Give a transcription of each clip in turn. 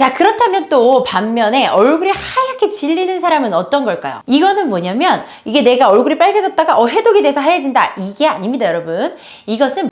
자, 그렇다면 또 반면에 얼굴이 하얗게 질리는 사람은 어떤 걸까요? 이거는 뭐냐면 이게 내가 얼굴이 빨개졌다가 해독이 돼서 하얘진다, 이게 아닙니다, 여러분. 이것은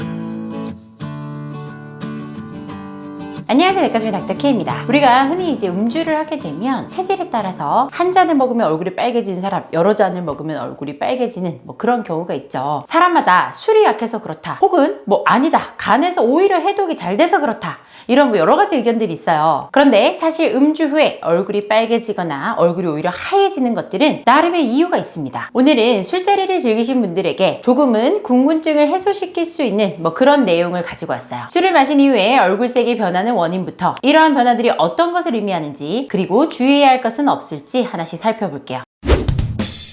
안녕하세요, 내과주의 닥터케입니다. 우리가 흔히 이제 음주를 하게 되면 체질에 따라서 한 잔을 먹으면 얼굴이 빨개지는 사람, 여러 잔을 먹으면 얼굴이 빨개지는 그런 경우가 있죠. 사람마다 술이 약해서 그렇다, 혹은 아니다, 간에서 오히려 해독이 잘 돼서 그렇다, 이런 여러 가지 의견들이 있어요. 그런데 사실 음주 후에 얼굴이 빨개지거나 얼굴이 오히려 하얘지는 것들은 나름의 이유가 있습니다. 오늘은 술자리를 즐기신 분들에게 조금은 궁금증을 해소시킬 수 있는 그런 내용을 가지고 왔어요. 술을 마신 이후에 얼굴색이 변하는 원인부터 이러한 변화들이 어떤 것을 의미하는지, 그리고 주의해야 할 것은 없을지 하나씩 살펴볼게요.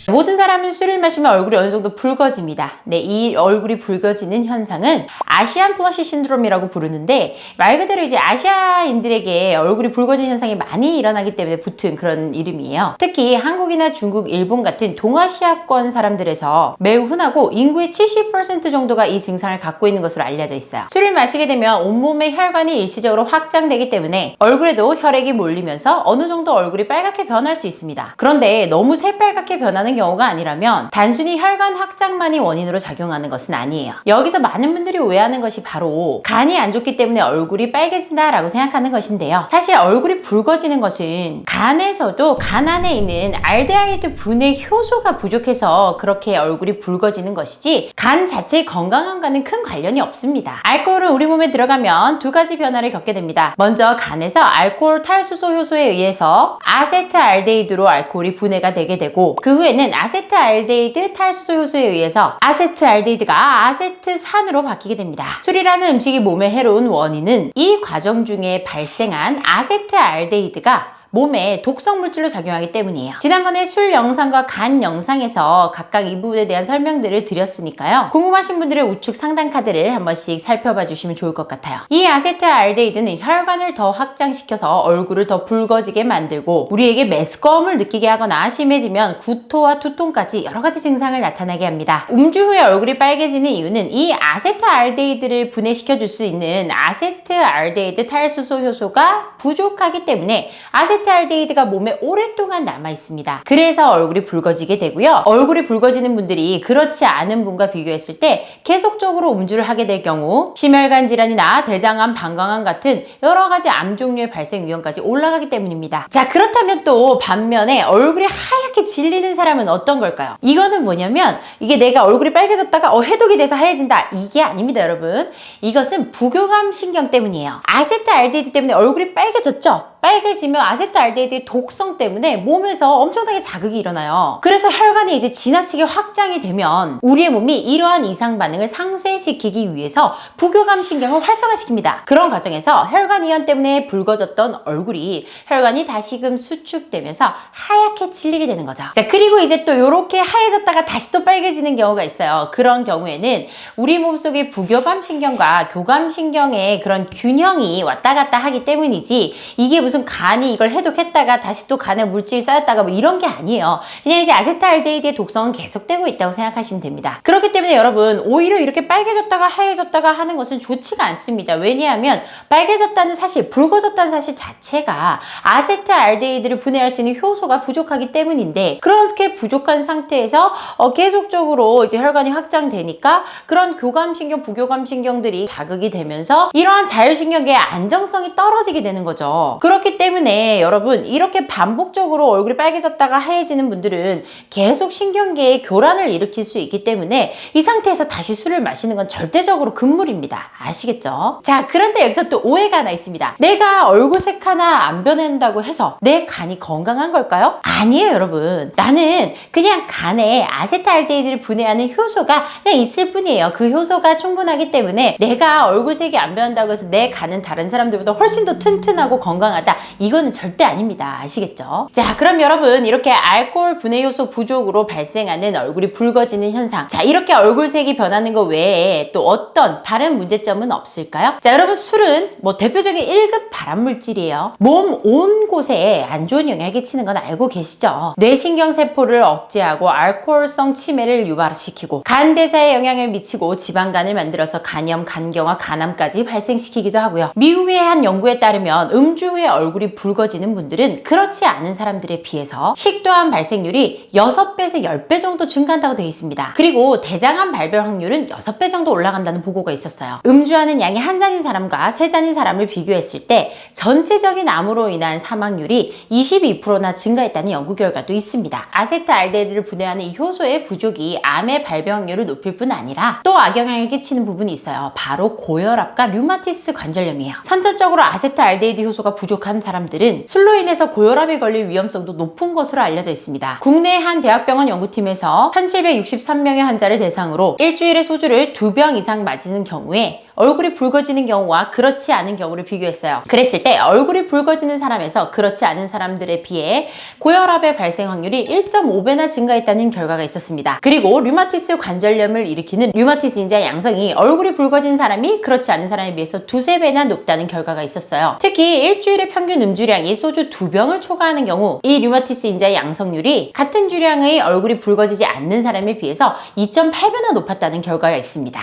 모든 사람은 술을 마시면 얼굴이 어느 정도 붉어집니다. 네, 이 얼굴이 붉어지는 현상은 아시안 플러시 신드롬이라고 부르는데, 말 그대로 이제 아시아인들에게 얼굴이 붉어지는 현상이 많이 일어나기 때문에 붙은 그런 이름이에요. 특히 한국이나 중국, 일본 같은 동아시아권 사람들에서 매우 흔하고 인구의 70% 정도가 이 증상을 갖고 있는 것으로 알려져 있어요. 술을 마시게 되면 온몸의 혈관이 일시적으로 확장되기 때문에 얼굴에도 혈액이 몰리면서 어느 정도 얼굴이 빨갛게 변할 수 있습니다. 그런데 너무 새빨갛게 변하는 경우가 아니라면 단순히 혈관 확장만이 원인으로 작용하는 것은 아니에요. 여기서 많은 분들이 오해하는 것이 바로 간이 안 좋기 때문에 얼굴이 빨개진다 라고 생각하는 것인데요. 사실 얼굴이 붉어지는 것은 간에서도 간 안에 있는 알데하이드 분해 효소가 부족해서 그렇게 얼굴이 붉어지는 것이지, 간 자체의 건강함과는 큰 관련이 없습니다. 알코올은 우리 몸에 들어가면 두 가지 변화를 겪게 됩니다. 먼저 간에서 알코올 탈수소 효소에 의해서 아세트알데히드로 알코올이 분해가 되게 되고, 그 후에는 아세트알데히드 탈수소 효소에 의해서 아세트알데히드가 아세트산으로 바뀌게 됩니다. 술이라는 음식이 몸에 해로운 원인은 이 과정 중에 발생한 아세트알데히드가 몸에 독성 물질로 작용하기 때문이에요. 지난번에 술 영상과 간 영상에서 각각 이 부분에 대한 설명들을 드렸으니까요. 궁금하신 분들은 우측 상단 카드를 한 번씩 살펴봐 주시면 좋을 것 같아요. 이 아세트알데히드는 혈관을 더 확장시켜서 얼굴을 더 붉어지게 만들고 우리에게 메스꺼움을 느끼게 하거나 심해지면 구토와 두통까지 여러 가지 증상을 나타나게 합니다. 음주 후에 얼굴이 빨개지는 이유는 이 아세트알데히드를 분해시켜 줄 수 있는 아세트알데히드 탈수소 효소가 부족하기 때문에 아세트알데히드가 몸에 오랫동안 남아 있습니다. 그래서 얼굴이 붉어지게 되고요. 얼굴이 붉어지는 분들이 그렇지 않은 분과 비교했을 때 계속적으로 음주를 하게 될 경우 심혈관 질환이나 대장암, 방광암 같은 여러 가지 암 종류의 발생 위험까지 올라가기 때문입니다. 자, 그렇다면 또 반면에 얼굴이 하얗게 질리는 사람은 어떤 걸까요? 이거는 뭐냐면 이게 내가 얼굴이 빨개졌다가 해독이 돼서 하얘진다, 이게 아닙니다, 여러분. 이것은 부교감 신경 때문이에요. 아세트알데히드 때문에 얼굴이 빨개졌죠? 빨개지면 아세트알데히드의 독성 때문에 몸에서 엄청나게 자극이 일어나요. 그래서 혈관이 이제 지나치게 확장이 되면 우리의 몸이 이러한 이상 반응을 상쇄시키기 위해서 부교감 신경을 활성화시킵니다. 그런 과정에서 혈관 이완 때문에 붉어졌던 얼굴이 혈관이 다시금 수축되면서 하얗게 질리게 되는 거죠. 자, 그리고 이제 또 이렇게 하얘졌다가 다시 또 빨개지는 경우가 있어요. 그런 경우에는 우리 몸속의 부교감 신경과 교감 신경의 그런 균형이 왔다 갔다 하기 때문이지, 이게 무슨 간이 이걸 해독했다가 다시 또 간에 물질이 쌓였다가 이런 게 아니에요. 그냥 이제 아세트알데히드의 독성은 계속되고 있다고 생각하시면 됩니다. 그렇기 때문에 여러분, 오히려 이렇게 빨개졌다가 하얘졌다가 하는 것은 좋지가 않습니다. 왜냐하면 빨개졌다는 사실, 붉어졌다는 사실 자체가 아세트알데히드를 분해할 수 있는 효소가 부족하기 때문인데, 그렇게 부족한 상태에서 계속적으로 이제 혈관이 확장되니까 그런 교감신경, 부교감신경들이 자극이 되면서 이러한 자율신경계의 안정성이 떨어지게 되는 거죠. 그렇기 때문에 여러분, 이렇게 반복적으로 얼굴이 빨개졌다가 하얘지는 분들은 계속 신경계에 교란을 일으킬 수 있기 때문에 이 상태에서 다시 술을 마시는 건 절대적으로 금물입니다. 아시겠죠? 자, 그런데 여기서 또 오해가 하나 있습니다. 내가 얼굴색 하나 안 변한다고 해서 내 간이 건강한 걸까요? 아니에요, 여러분. 나는 그냥 간에 아세트알데히드를 분해하는 효소가 그냥 있을 뿐이에요. 그 효소가 충분하기 때문에 내가 얼굴색이 안 변한다고 해서 내 간은 다른 사람들보다 훨씬 더 튼튼하고 건강하다, 이거는 절대 아닙니다. 아시겠죠? 자, 그럼 여러분, 이렇게 알코올 분해 효소 부족으로 발생하는 얼굴이 붉어지는 현상, 자, 이렇게 얼굴색이 변하는 거 외에 또 어떤 다른 문제점은 없을까요? 자, 여러분, 술은 대표적인 1급 발암물질이에요. 몸 온 곳에 안 좋은 영향을 끼치는 건 알고 계시죠? 뇌신경세포를 억제하고 알코올성 치매를 유발시키고 간 대사에 영향을 미치고 지방간을 만들어서 간염, 간경화, 간암까지 발생시키기도 하고요. 미국의 한 연구에 따르면 음주 후에 얼굴이 붉어지는 분들은 그렇지 않은 사람들에 비해서 식도암 발생률이 6배에서 10배 정도 증가한다고 되어 있습니다. 그리고 대장암 발병 확률은 6배 정도 올라간다는 보고가 있었어요. 음주하는 양이 한 잔인 사람과 세 잔인 사람을 비교했을 때 전체적인 암으로 인한 사망률이 22%나 증가했다는 연구 결과도 있습니다. 아세트알데히드를 분해하는 이 효소의 부족이 암의 발병 확률을 높일 뿐 아니라 또 악영향을 끼치는 부분이 있어요. 바로 고혈압과 류마티스 관절염이에요. 선천적으로 아세트알데히드 효소가 부족한 사람들은 술로 인해서 고혈압에 걸릴 위험성도 높은 것으로 알려져 있습니다. 국내 한 대학병원 연구팀에서 1763명의 환자를 대상으로 일주일에 소주를 2병 이상 마시는 경우에 얼굴이 붉어지는 경우와 그렇지 않은 경우를 비교했어요. 그랬을 때 얼굴이 붉어지는 사람에서 그렇지 않은 사람들에 비해 고혈압의 발생 확률이 1.5배나 증가했다는 결과가 있었습니다. 그리고 류마티스 관절염을 일으키는 류마티스 인자 양성이 얼굴이 붉어진 사람이 그렇지 않은 사람에 비해서 2~3배나 높다는 결과가 있었어요. 특히 일주일의 평균 음주량이 소주 2병을 초과하는 경우 이 류마티스 인자 양성률이 같은 주량의 얼굴이 붉어지지 않는 사람에 비해서 2.8배나 높았다는 결과가 있습니다.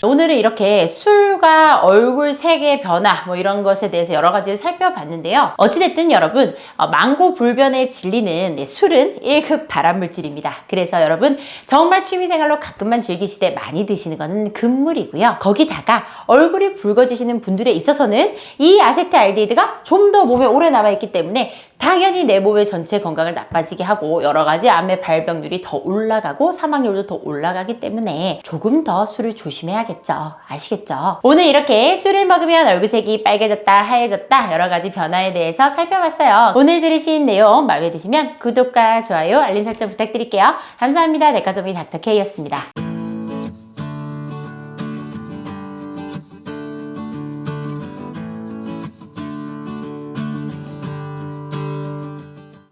오늘은 이렇게 술과 얼굴 색의 변화 이런 것에 대해서 여러 가지를 살펴봤는데요. 어찌됐든 여러분 망고불변의 진리는 술은 1급 발암물질입니다. 그래서 여러분 정말 취미생활로 가끔만 즐기시되 많이 드시는 것은 금물이고요. 거기다가 얼굴이 붉어지시는 분들에 있어서는 이 아세트알데히드가 좀 더 몸에 오래 남아있기 때문에 당연히 내 몸의 전체 건강을 나빠지게 하고 여러 가지 암의 발병률이 더 올라가고 사망률도 더 올라가기 때문에 조금 더 술을 조심해야겠죠. 아시겠죠? 오늘 이렇게 술을 먹으면 얼굴색이 빨개졌다 하얘졌다 여러 가지 변화에 대해서 살펴봤어요. 오늘 들으신 내용 마음에 드시면 구독과 좋아요 알림 설정 부탁드릴게요. 감사합니다. 내과전문의 닥터 K였습니다.